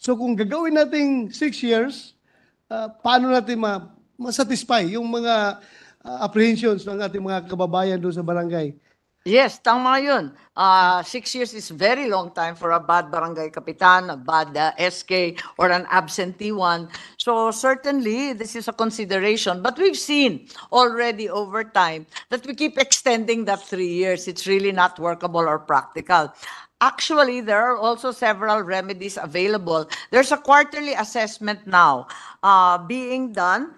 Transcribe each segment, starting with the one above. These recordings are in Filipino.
So kung gagawin natin 6 years, paano natin masatisfy yung mga apprehensions ng ating mga kababayan doon sa barangay? Yes, tama yun. 6 years is very long time for a bad barangay kapitan, a bad SK, or an absentee one. So certainly, this is a consideration. But we've seen already over time that we keep extending that 3 years. It's really not workable or practical. Actually, there are also several remedies available. There's a quarterly assessment now being done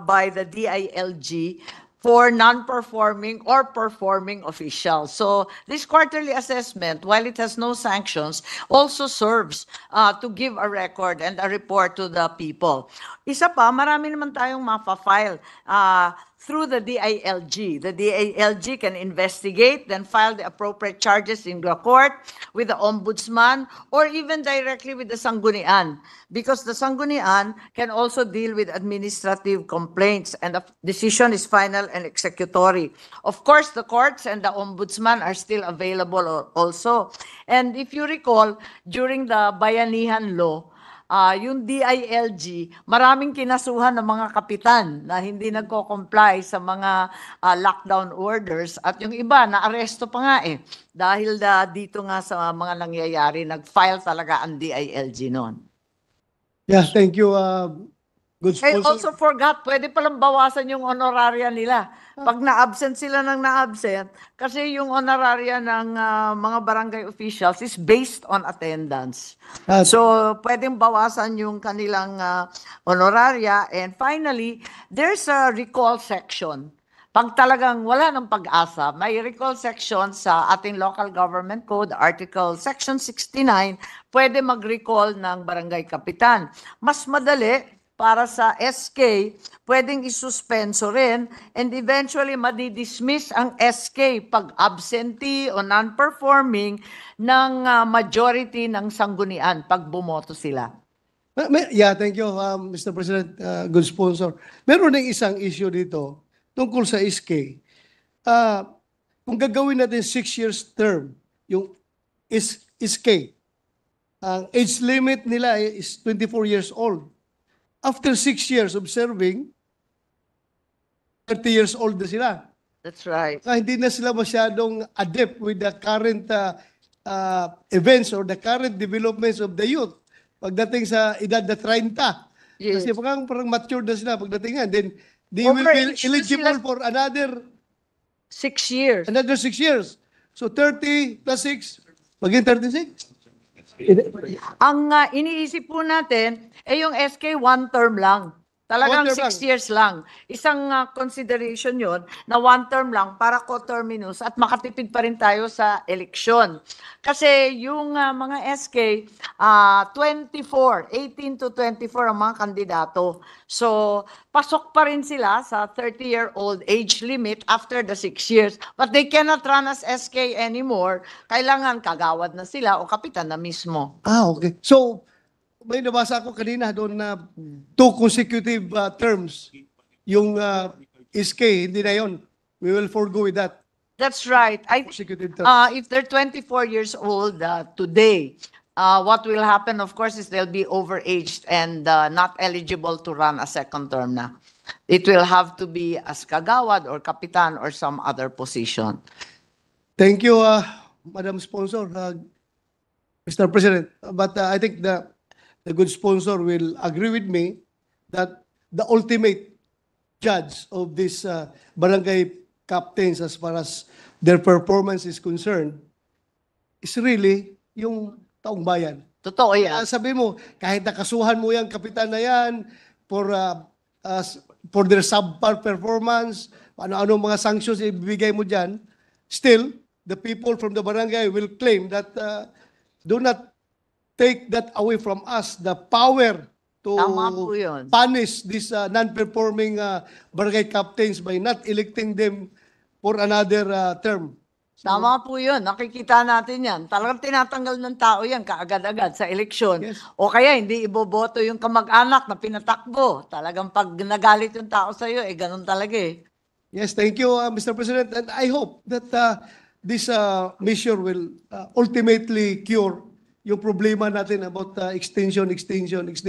by the DILG for non-performing or performing officials. So this quarterly assessment, while it has no sanctions, also serves to give a record and a report to the people. Isa pa, marami naman tayong mapa-file through the DILG. The DILG can investigate, then file the appropriate charges in the court with the ombudsman or even directly with the sanggunian, because the sanggunian can also deal with administrative complaints and the decision is final and executory. Of course, the courts and the ombudsman are still available also. And if you recall, during the Bayanihan Law, yung DILG, maraming kinasuhan ng mga kapitan na hindi nagko-comply sa mga lockdown orders at yung iba na-aresto pa nga dahil dito nga sa mga nangyayari, nag-file talaga ang DILG noon. Yeah, thank you. Good I sponsor. also forgot, pwede palang bawasan yung honoraria nila. Pag na-absent sila ng na-absent, kasi yung honoraria ng mga barangay officials is based on attendance. So, pwedeng bawasan yung kanilang honoraria. And finally, there's a recall section. Pag talagang wala ng pag-asa, may recall section sa ating local government code, article section 69, pwede mag-recall ng barangay kapitan. Mas madali, para sa SK, pwedeng isuspenso rin and eventually madidismiss ang SK pag absentee o non-performing ng majority ng sanggunian pag bumoto sila. Yeah, thank you, Mr. President. Good sponsor. Meron ding isang issue dito tungkol sa SK. Kung gagawin natin 6 years term, yung SK, ang age limit nila is 24 years old. After 6 years of serving, 30 years old na sila. That's right. Kaya hindi na sila masyadong adept with the current events or the current developments of the youth. Pagdating sa edad na 30. Yes. Kasi parang mature na sila pagdating nga. Then they will be eligible for another 6 years. Another 6 years. So 30 plus 6, maging 36. Ang iniisip po natin, yung SK one term lang. Talagang 6 years lang. Isang consideration yon na one term lang para co-terminus at makatipid pa rin tayo sa eleksyon. Kasi yung mga SK, 18 to 24 ang mga kandidato. So, pasok pa rin sila sa 30-year-old age limit after the 6 years. But they cannot run as SK anymore. Kailangan kagawad na sila o kapitan na mismo. Okay. So, may nabasa ako kanina doon na 2 consecutive terms. Yung SK, hindi na yun. We will forgo with that. That's right. Consecutive terms. If they're 24 years old today, what will happen, of course, is they'll be overaged and not eligible to run a second term na. It will have to be as kagawad or kapitan or some other position. Thank you, Madam Sponsor, Mr. President. But I think the good sponsor will agree with me that the ultimate judge of this barangay captains as far as their performance is concerned is really yung taong bayan. Totoo yan. Sabi mo, kahit nakasuhan mo yung kapitan na yan for their subpar performance, ano-ano mga sanctions ibibigay mo dyan, still, the people from the barangay will claim that do not take that away from us, the power to punish these non-performing barangay captains by not electing them for another term. So, tama po yun. Nakikita natin yan. Talagang tinatanggal ng tao yan kaagad-agad sa eleksyon. Yes. O kaya hindi iboboto yung kamag-anak na pinatakbo. Talagang pag nagalit yung tao sa iyo, ganun talaga Yes, thank you, Mr. President. And I hope that this measure will ultimately cure yung problema natin about extension.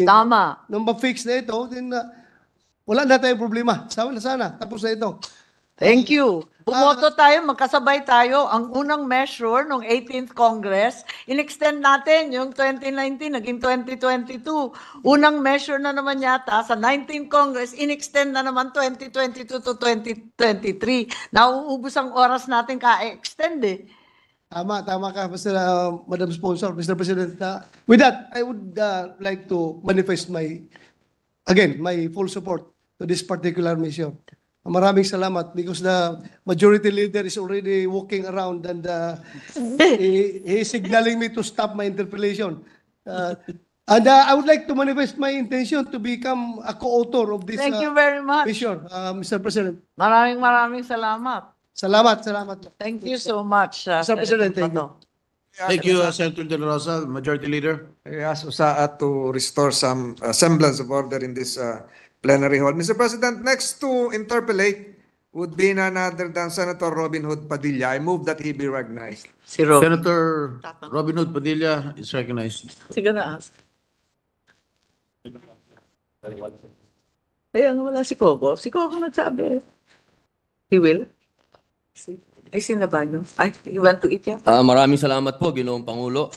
Tama. Nung ma-fix na ito, then wala na tayong problema. Sana, tapos na ito. Thank you. Bumoto tayo, magkasabay tayo. Ang unang measure ng 18th Congress, in-extend natin yung 2019, naging 2022. Unang measure na naman yata sa 19th Congress, in-extend na naman 2022 to 2023. Nauubos ang oras natin ka-extend eh. Tama ka, Madam Sponsor, Mr. President. With that, I would like to manifest my full support to this particular measure. Maraming salamat because the majority leader is already walking around and he is signaling me to stop my interpellation. And I would like to manifest my intention to become a co-author of this Thank you very much. measure, Mr. President. Maraming salamat. Salamat. Thank you so much. Mr. President, thank you. Thank you, Senator De La Rosa, Majority Leader. I ask USAA to restore some semblance of order in this plenary hall. Mr. President, next to interpellate would be none other than Senator Robin Hood Padilla. I move that he be recognized. Si Rob. Senator Robin Hood Padilla is recognized. Sige na. Kaya nga wala si Coco. Si Coco nagsabi. He will? Ay, sinabayo. Ay, you want to eat yan? Maraming salamat po, Ginoong Pangulo.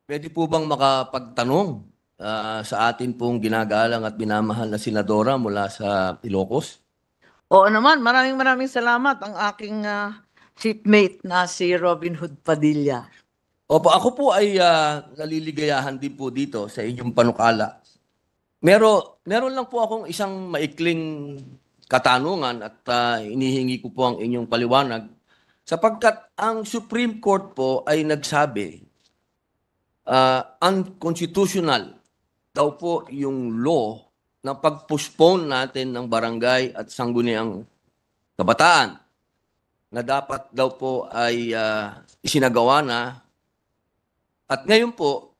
Pwede po bang makapagtanong sa atin pong ginagalang at minamahal na senadora mula sa Ilocos? Oo naman, maraming salamat ang aking seatmate na si Robin Hood Padilla. Opo, ako po ay naliligayahan din po dito sa inyong panukala. Meron lang po akong isang maikling katanungan at inihingi ko po ang inyong paliwanag sapagkat ang Supreme Court po ay nagsabi unconstitutional daw po yung law na pag-postpone natin ng barangay at sangguniang kabataan na dapat daw po ay isinagawa na. At ngayon po,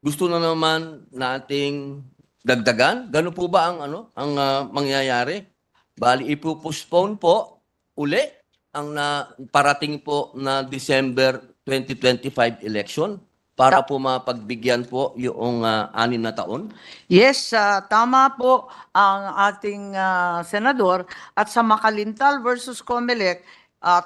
gusto na naman nating dagdagan. Gano'n po ba ang mangyayari? Bali, ipopostpone po uli ang parating po na December 2025 election para po mapagbigyan po yung 6 na taon? Yes, tama po ang ating senador at sa Makalintal versus Comelec,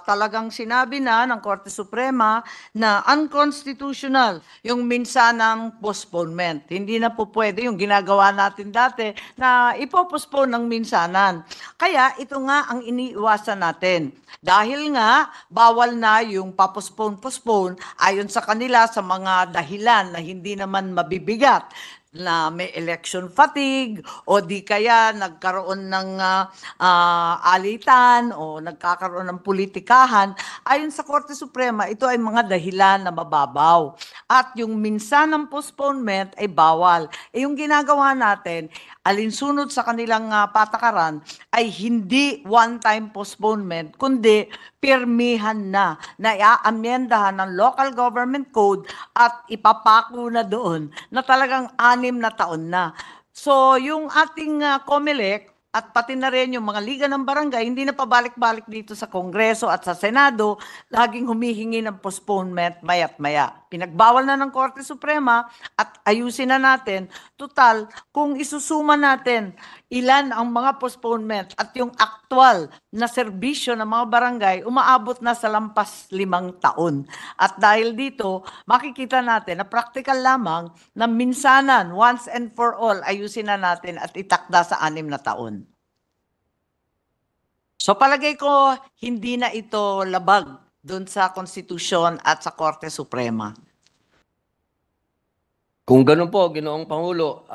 talagang sinabi na ng Korte Suprema na unconstitutional yung minsanang postponement. Hindi na po pwede yung ginagawa natin dati na ipopostpone ng minsanan. Kaya ito nga ang iniiwasan natin. Dahil nga bawal na yung postpone ayon sa kanila sa mga dahilan na hindi naman mabibigat, na may election fatigue o di kaya nagkaroon ng alitan o nagkakaroon ng politikahan, ayon sa Korte Suprema, ito ay mga dahilan na mababaw. At yung minsan ng postponement ay bawal. Yung ginagawa natin, alinsunod sa kanilang patakaran, ay hindi one-time postponement, kundi pirmihan na iaamyendahan ng local government code at ipapako na doon na talagang 6 na taon na. So yung ating COMELEC at pati na rin yung mga liga ng barangay, hindi na pabalik-balik dito sa Kongreso at sa Senado, laging humihingi ng postponement maya't maya. Pinagbawal na ng Korte Suprema at ayusin na natin. Total, kung isusuma natin ilan ang mga postponement at yung actual na serbisyo ng mga barangay, umaabot na sa lampas 5 taon. At dahil dito, makikita natin na practical lamang na minsanan, once and for all, ayusin na natin at itakda sa 6 na taon. So palagay ko, hindi na ito labag doon sa Konstitusyon at sa Korte Suprema. Kung gano'n po, Ginoong Pangulo,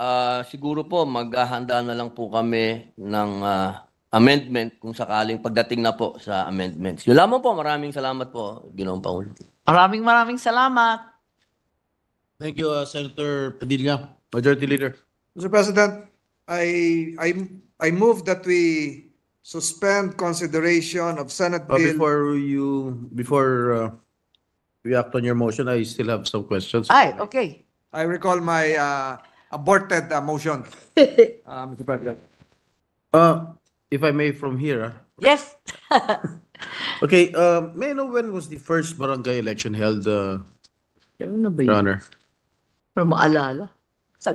siguro po maghahanda na lang po kami ng amendment kung sakaling pagdating na po sa amendments. Yun lamang po, maraming salamat po, Ginoong Pangulo. Maraming salamat. Thank you, Senator Padilla, Majority Leader. Mr. President, I move that we suspend consideration of Senate But Bill. before we act on your motion, I still have some questions. Ay, okay. I recall my aborted motion, Mr. President. If I may from here. Yes. Okay, may I know when was the first barangay election held, Ano na ba Your yun? Honor? Para maalala.